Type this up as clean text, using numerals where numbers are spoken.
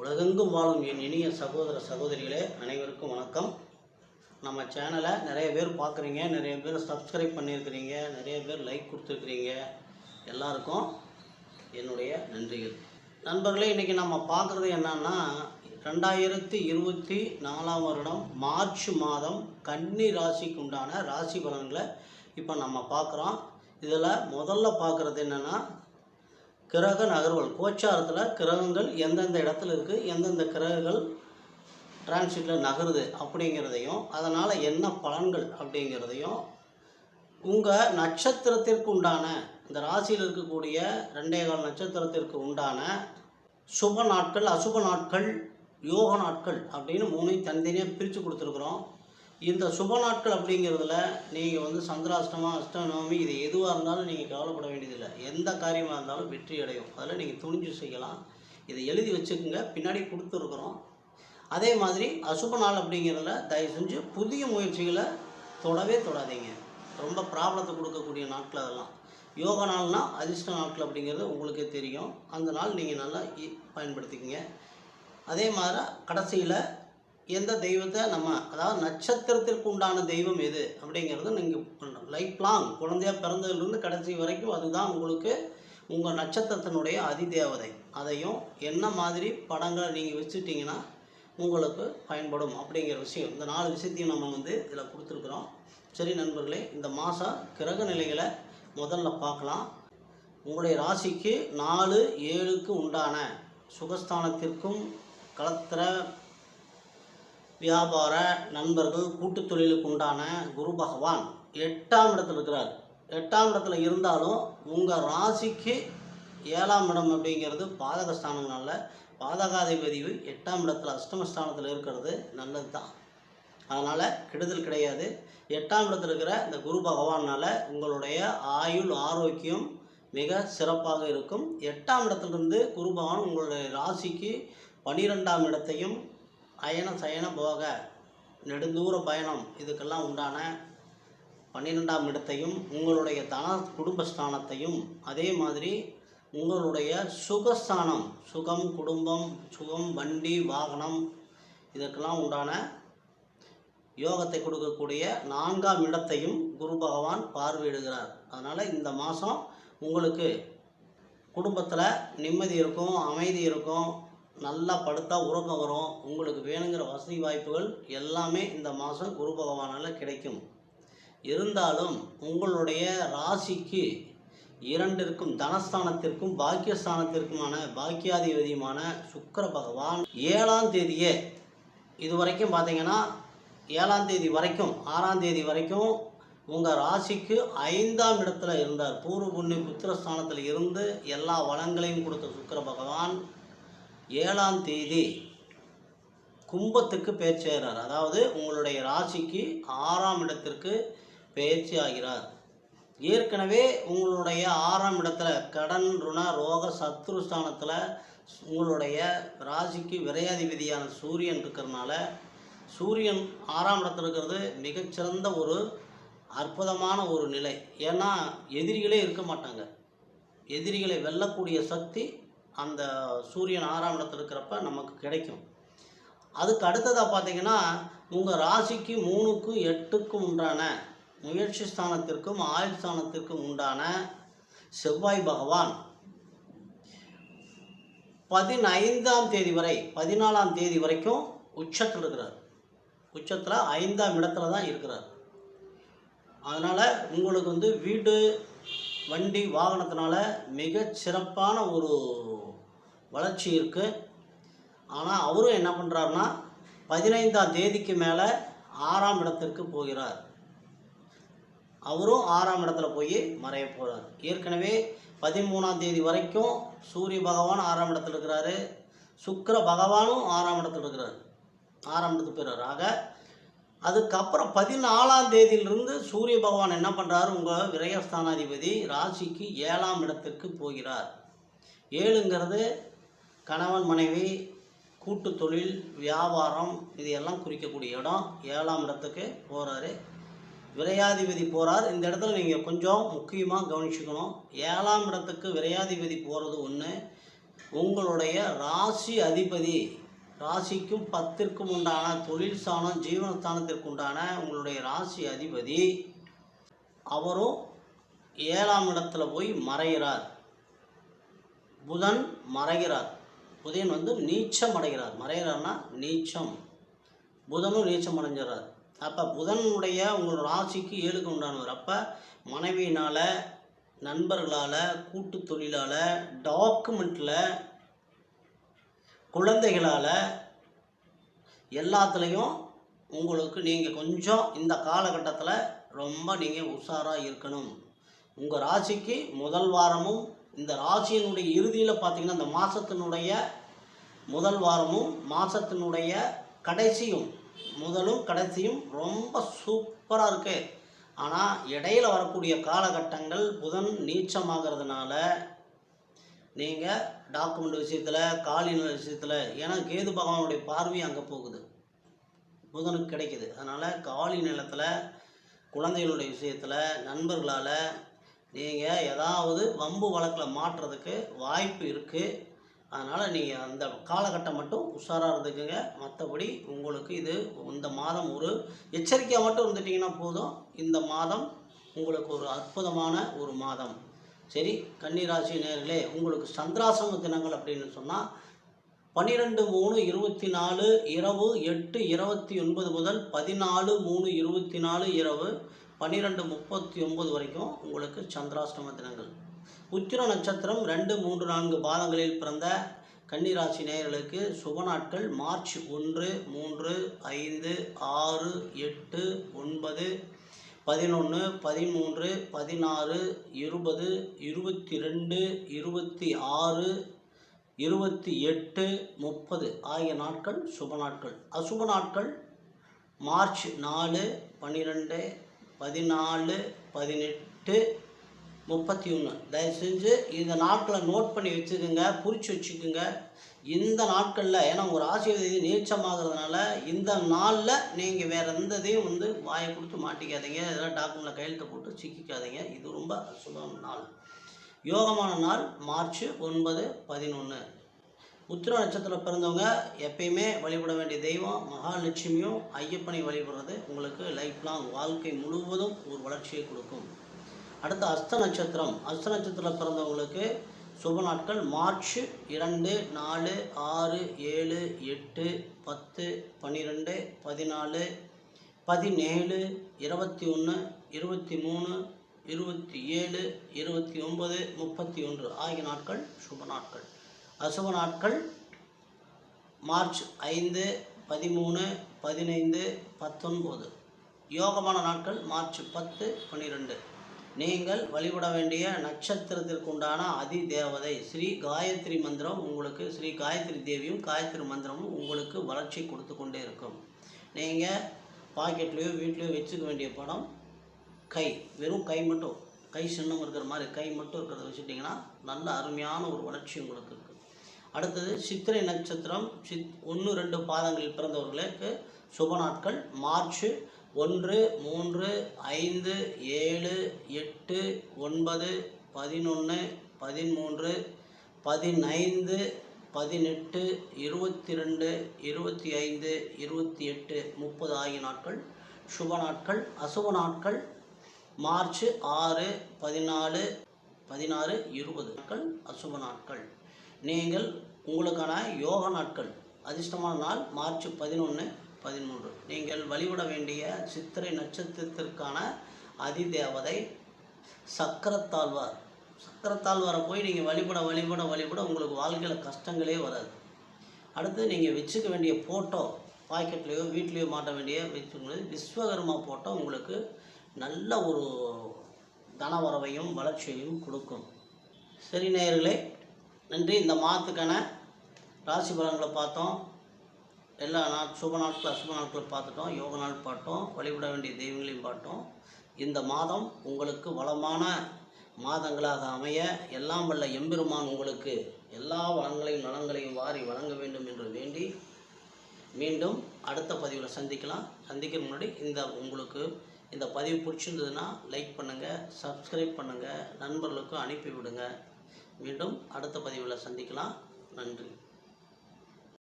உலகெங்கும் வாழும் என் இனிய சகோதர சகோதரிகளே அனைவருக்கும் வணக்கம். நம்ம சேனலை நிறைய பேர் பார்க்குறீங்க, நிறைய பேர் சப்ஸ்கிரைப் பண்ணியிருக்கிறீங்க, நிறைய பேர் லைக் கொடுத்துருக்குறீங்க. எல்லாருக்கும் என்னுடைய நன்றிகள். நண்பர்களே, இன்றைக்கி நம்ம பார்க்குறது என்னன்னா 2024 வருடம் மார்ச் மாதம் கன்னி ராசிக்கு உண்டான ராசி பலன்களை இப்போ நம்ம பார்க்குறோம். இதில் முதல்ல பார்க்குறது என்னென்னா கிரக நகர்வுகள், கோச்சாரத்தில் கிரகங்கள் எந்தெந்த இடத்துல இருக்குது, எந்தெந்த கிரகங்கள் டிரான்சிட்டில் நகருது அப்படிங்கிறதையும், அதனால் என்ன பலன்கள் அப்படிங்கிறதையும், உங்கள் நட்சத்திரத்திற்கு உண்டான இந்த ராசியில் இருக்கக்கூடிய 2.25 நட்சத்திரத்திற்கு உண்டான சுப நாட்கள், அசுப நாட்கள், யோக நாட்கள் அப்படின்னு 3 தனித்தனியாக பிரித்து கொடுத்துருக்குறோம். இந்த சுப நாட்கள் அப்படிங்கிறதுல நீங்கள் சந்திராஷ்டமா, அஷ்டநவமி இது எதுவாக இருந்தாலும் நீங்கள் கவலைப்பட வேண்டியதில்லை. எந்த காரியமாக இருந்தாலும் வெற்றி அடையும். அதில் நீங்கள் துணிஞ்சு செய்யலாம். இதை எழுதி வச்சுக்கோங்க, பின்னாடி கொடுத்துருக்குறோம். அதே மாதிரி அசுப நாள் அப்படிங்கிறதுல தயவு செஞ்சு புதிய முயற்சிகளை தொடாதீங்க. ரொம்ப ப்ராப்ளத்தை கொடுக்கக்கூடிய நாட்கள் அதெல்லாம். யோக நாள்னால் அதிர்ஷ்ட நாட்கள் அப்படிங்கிறது உங்களுக்கே தெரியும். அந்த நாள் நீங்கள் நல்லா பயன்படுத்திக்கங்க. அதே மாதிரி கடைசியில் எந்த தெய்வத்தை அதாவது நட்சத்திரத்திற்கு உண்டான தெய்வம் எது அப்படிங்கிறது நீங்கள் லைஃப் லாங் குழந்தையாக பிறந்ததுலேருந்து கடைசி வரைக்கும் அதுதான் உங்களுக்கு உங்கள் நட்சத்திரத்தினுடைய அதிதேவதை. அதையும் என்ன மாதிரி படங்களை நீங்கள் வச்சுட்டிங்கன்னா உங்களுக்கு பயன்படும் அப்படிங்கிற விஷயம், இந்த 4 விஷயத்தையும் நம்ம இதில் கொடுத்துருக்குறோம். சரி நண்பர்களே, இந்த மாதம் கிரக நிலைகளை முதல்ல பார்க்கலாம். உங்களுடைய ராசிக்கு 4, 7க்கு உண்டான சுகஸ்தானத்திற்கும் களத்திர வியாபார நண்பர்கள் கூட்டு தொழிலுக்கு உண்டான குரு பகவான் 8ஆம் இடத்துல இருக்கிறார். 8ஆம் இடத்துல இருந்தாலும் உங்கள் ராசிக்கு 7ஆம் இடம் அப்படிங்கிறது பாதகஸ்தானங்களால பாதகாதிபதி 8ஆம் இடத்துல அஷ்டமஸ்தானத்தில் இருக்கிறது நல்லது தான். அதனால் கெடுதல் கிடையாது. 8ஆம் இடத்துல இருக்கிற இந்த குரு பகவானால் உங்களுடைய ஆயுள் ஆரோக்கியம் மிக சிறப்பாக இருக்கும். 8ஆம் இடத்துலேருந்து குரு பகவான் உங்களுடைய ராசிக்கு 12ஆம் இடத்தையும் அயன சயன போக நெடுந்தூர பயணம் இதுக்கெல்லாம் உண்டான 12ஆம் இடத்தையும், உங்களுடைய தன குடும்பஸ்தானத்தையும், அதே மாதிரி உங்களுடைய சுகஸ்தானம், சுகம், குடும்பம், சுகம், வண்டி, வாகனம் இதற்கெல்லாம் உண்டான யோகத்தை கொடுக்கக்கூடிய 4ஆம் இடத்தையும் குரு பகவான் பார்வையிடுகிறார். அதனால் இந்த மாதம் உங்களுக்கு குடும்பத்தில் நிம்மதி இருக்கும், அமைதி இருக்கும், நல்லா படுத்தா உறக்கம் வரும். உங்களுக்கு வேணுங்கிற வசதி வாய்ப்புகள் எல்லாமே இந்த மாதம் குரு பகவானால் கிடைக்கும். இருந்தாலும் உங்களுடைய ராசிக்கு 2ற்கும் தனஸ்தானத்திற்கும் பாக்கியஸ்தானத்திற்குமான பாக்கியாதிபதியுமான சுக்கிர பகவான் 7ஆம் தேதியே இது வரைக்கும் பார்த்தீங்கன்னா 7ஆம் தேதி வரைக்கும் 6ஆம் தேதி வரைக்கும் உங்கள் ராசிக்கு 5ஆம் இடத்துல இருந்தார். பூர்வ புண்ணிய புத்திரஸ்தானத்தில் இருந்து எல்லா வளங்களையும் கொடுத்த சுக்கிர பகவான் 7ஆம் தேதி கும்பத்துக்கு பெயர்ச்சி ஆகிறார். அதாவது உங்களுடைய ராசிக்கு 6ஆம் இடத்திற்கு பெயர்ச்சி ஆகிறார். ஏற்கனவே உங்களுடைய 6ஆம் இடத்துல கடன், ருண, ரோக, சத்ருஸ்தானத்தில் உங்களுடைய ராசிக்கு விரையாதிபதியான சூரியன் இருக்கிறதுனால, சூரியன் 6ஆம் இடத்துல இருக்கிறது மிகச்சிறந்த ஒரு அற்புதமான ஒரு நிலை. ஏன்னா எதிரிகளே இருக்க மாட்டாங்க. எதிரிகளை வெல்லக்கூடிய சக்தி அந்த சூரியன் 6ஆம் இடத்துல இருக்கிறப்ப நமக்கு கிடைக்கும். அதுக்கு அடுத்ததாக பார்த்தீங்கன்னா உங்கள் ராசிக்கு 3க்கும் 8க்கும் உண்டான முயற்சி ஸ்தானத்திற்கும் ஆயுள் ஸ்தானத்திற்கும் உண்டான செவ்வாய் பகவான் 15ஆம் தேதி வரை 14ஆம் தேதி வரைக்கும் உச்சத்தில் இருக்கிறார். உச்சத்தில் 5ஆம் இடத்துல தான் இருக்கிறார். அதனால் உங்களுக்கு வீடு, வண்டி, வாகனத்தினால மிக சிறப்பான ஒரு வளர்ச்சி இருக்குது. ஆனால் அவரும் என்ன பண்ணுறாருன்னா 15ஆம் தேதிக்கு மேலே 6ஆம் இடத்திற்கு போகிறார். அவரும் 6ஆம் இடத்துல போய் மறைய போகிறார். ஏற்கனவே 13ஆம் தேதி வரைக்கும் சூரிய பகவான் 6ஆம் இடத்துல இருக்கிறாரு. சுக்கிர பகவானும் 6ஆம் இடத்துல இருக்கிறார். 6ஆம் இடத்துக்கு போயிடுறார். ஆக அதுக்கப்புறம் 14ஆம் தேதியிலிருந்து சூரிய பகவான் என்ன பண்ணுறாரு, உங்கள் விரயஸ்தானாதிபதி ராசிக்கு 7ஆம் இடத்திற்கு போகிறார். 7ங்கிறது கணவன் மனைவி, கூட்டு தொழில், வியாபாரம் இது எல்லாம் குறிக்கக்கூடிய இடம். 7ஆம் இடத்துக்கு போகிறாரு. விரையாதிபதி போகிறார். இந்த இடத்துல நீங்கள் கொஞ்சம் முக்கியமாக கவனிச்சுக்கணும். 7ஆம் இடத்துக்கு விரையாதிபதி போகிறது ஒன்று, உங்களுடைய ராசி அதிபதி, ராசிக்கும் 10ற்கும் உண்டான தொழில் ஸ்தானம், ஜீவனஸ்தானத்திற்கு உண்டான உங்களுடைய ராசி அதிபதி அவரும் 7ஆம் இடத்துல போய் மறைகிறார். புதன் மறைகிறார். புதன் வந்து நீச்சம் அடைகிறார். மறைகிறார்னா நீச்சம். புதனும் நீச்சம் அடைஞ்சிடறார். அப்போ புதனுடைய உங்களோட ராசிக்கு 7க்கு உண்டானவர். அப்போ மனைவியினால், நண்பர்களால், கூட்டு தொழிலால், டாக்குமெண்ட்டில், குழந்தைகளால் எல்லாத்துலேயும் உங்களுக்கு நீங்கள் கொஞ்சம் இந்த காலகட்டத்தில் ரொம்ப நீங்கள் உஷாராக இருக்கணும். உங்கள் ராசிக்கு முதல் வாரமும் இந்த ராசியினுடைய இறுதியில் பார்த்தீங்கன்னா இந்த மாதத்தினுடைய முதல் வாரமும் மாதத்தினுடைய கடைசியும், முதலும் கடைசியும் ரொம்ப சூப்பராக இருக்குது. ஆனால் இடையில் வரக்கூடிய காலகட்டங்கள் புதன் நீச்சமாகிறதுனால நீங்கள் டாக்குமெண்ட் விஷயத்தில், காலின விஷயத்தில், ஏன்னா கேது பகவானுடைய பார்வை அங்கே போகுது, புதனுக்கு கிடைக்குது. அதனால் காலி நிலத்தில், குழந்தைகளுடைய விஷயத்தில், நண்பர்களால் நீங்கள் ஏதாவது வம்பு வழக்கில் மாட்டுறதுக்கு வாய்ப்பு இருக்குது. அதனால் நீங்கள் அந்த காலகட்டம் மட்டும் உஷாராக இருந்துக்குங்க. மற்றபடி உங்களுக்கு இது இந்த மாதம் ஒரு எச்சரிக்கையாக மட்டும் இருந்துட்டிங்கன்னா போதும். இந்த மாதம் உங்களுக்கு ஒரு அற்புதமான ஒரு மாதம். சரி, கன்னிராசி நேயர்களே, உங்களுக்கு சந்திராசிரம தினங்கள் அப்படின்னு சொன்னால் 12/3/24 இரவு 8:29 முதல் 14/3/24 இரவு 12:39 வரைக்கும் உங்களுக்கு சந்திராஷ்டம தினங்கள். உத்திர நட்சத்திரம் 2, 3, 4 பாதங்களில் பிறந்த கன்னிராசி நேயர்களுக்கு சுப நாட்கள் மார்ச் 1, 3, 5, 6, 8, 9, 11, 13, 16, 20, 22, 26, 28, 30 ஆகிய நாட்கள் சுப நாட்கள். அசுப நாட்கள் மார்ச் 4, 12, 14, 18, 31. தயவு செஞ்சு இந்த நாட்களை நோட் பண்ணி வச்சுக்கோங்க, குறித்து வச்சுக்கோங்க. இந்த நாட்களில், ஏன்னா உங்கள் ராசிபதி நீச்சமாகிறதுனால இந்த நாளில் நீங்கள் வேறு எந்ததையும் வந்து வாயை கொடுத்து மாட்டிக்காதீங்க. இதெல்லாம் டாக்குமெண்ட்டில் கையெழுத்து போட்டு சிக்கிக்காதீங்க. இது ரொம்ப சுபமான நாள், யோகமான நாள். மார்ச் 9, 11. உத்திர நட்சத்திரம் பிறந்தவங்க எப்பயுமே வழிபட வேண்டிய தெய்வம் மகாலட்சுமியும் ஐயப்பனை வழிபடுறது உங்களுக்கு லைஃப் லாங், வாழ்க்கை முழுவதும் ஒரு வளர்ச்சியை கொடுக்கும். அடுத்து அஸ்த நட்சத்திரம். அஸ்த நட்சத்திரத்தில் பிறந்தவங்களுக்கு சுப நாட்கள் மார்ச் 2, 4, 6, 7, 8, 10, 12, 14, 17, 21, 23, 27, 29, 31 ஆகிய நாட்கள் சுப நாட்கள். அசுப நாட்கள் மார்ச் 5, 13, 15, 19. யோகமான நாட்கள் மார்ச் 10, 12. நீங்கள் வழிபட வேண்டிய நட்சத்திரத்திற்கு உண்டான அதி தேவதை ஸ்ரீ காயத்ரி மந்திரம். உங்களுக்கு ஸ்ரீ காயத்ரி தேவியும் காயத்ரி மந்திரமும் உங்களுக்கு வளர்ச்சி கொடுத்து கொண்டே இருக்கும். நீங்கள் பாக்கெட்லேயோ வீட்லேயோ வச்சுக்க வேண்டிய படம் கை, வெறும் கை மட்டும், கை சின்னம் இருக்கிற மாதிரி கை மட்டும் இருக்கிறத வச்சுட்டிங்கன்னா நல்ல அருமையான ஒரு வளர்ச்சி உங்களுக்கு இருக்குது. அடுத்தது சித்திரை நட்சத்திரம் 1, 2 பாதங்களில் பிறந்தவர்களுக்கு சுப நாட்கள் மார்ச் 1, 3, 5, 7, 8, 9, 11, 13, 15, 18, 22, 25, 28, 30 ஆகிய நாட்கள் சுப நாட்கள். அசுப நாட்கள் மார்ச் 6, 14, 16, 20 நாட்கள் அசுப நாட்கள். நீங்கள் உங்களுக்கான யோக நாட்கள் அதிர்ஷ்டமான நாள் மார்ச் 11, 13. நீங்கள் வழிபட வேண்டிய சித்திரை நட்சத்திரத்திற்கான அதிதேவதை சக்கரத்தாழ்வார். சக்கரத்தாழ்வாரை போய் நீங்கள் வழிபட உங்களுக்கு வாழ்க்கையில் கஷ்டங்களே வராது. அடுத்து நீங்கள் வச்சுக்க வேண்டிய ஃபோட்டோ, பாக்கெட்லேயோ வீட்லேயோ மாட்ட வேண்டிய வச்சுக்கிறது விஸ்வகர்மா ஃபோட்டோ உங்களுக்கு நல்ல ஒரு தனவரவையும் வளர்ச்சியையும் கொடுக்கும். சரி நேயர்களே, நன்றி. இந்த மாதத்துக்கான ராசி பலன்களை பார்த்தோம். எல்லா சுப நாட்கள் அசுப நாட்களை பார்த்துட்டோம், யோக நாள் பார்த்தோம், வழிபட வேண்டிய தெய்வங்களையும் பார்த்தோம். இந்த மாதம் உங்களுக்கு வளமான மாதங்களாக அமைய எல்லாம் வல்ல எம்பெருமான் உங்களுக்கு எல்லா வளங்களையும் நலங்களையும் வாரி வழங்க வேண்டும் என்று வேண்டி மீண்டும் அடுத்த பதிவில் சந்திக்கலாம். சந்திக்கிற முன்னாடி உங்களுக்கு இந்த பதிவு பிடிச்சிருந்ததுன்னா லைக் பண்ணுங்கள், சப்ஸ்கிரைப் பண்ணுங்கள், நண்பர்களுக்கும் அனுப்பி விடுங்க. மீண்டும் அடுத்த பதிவில் சந்திக்கலாம். நன்றி.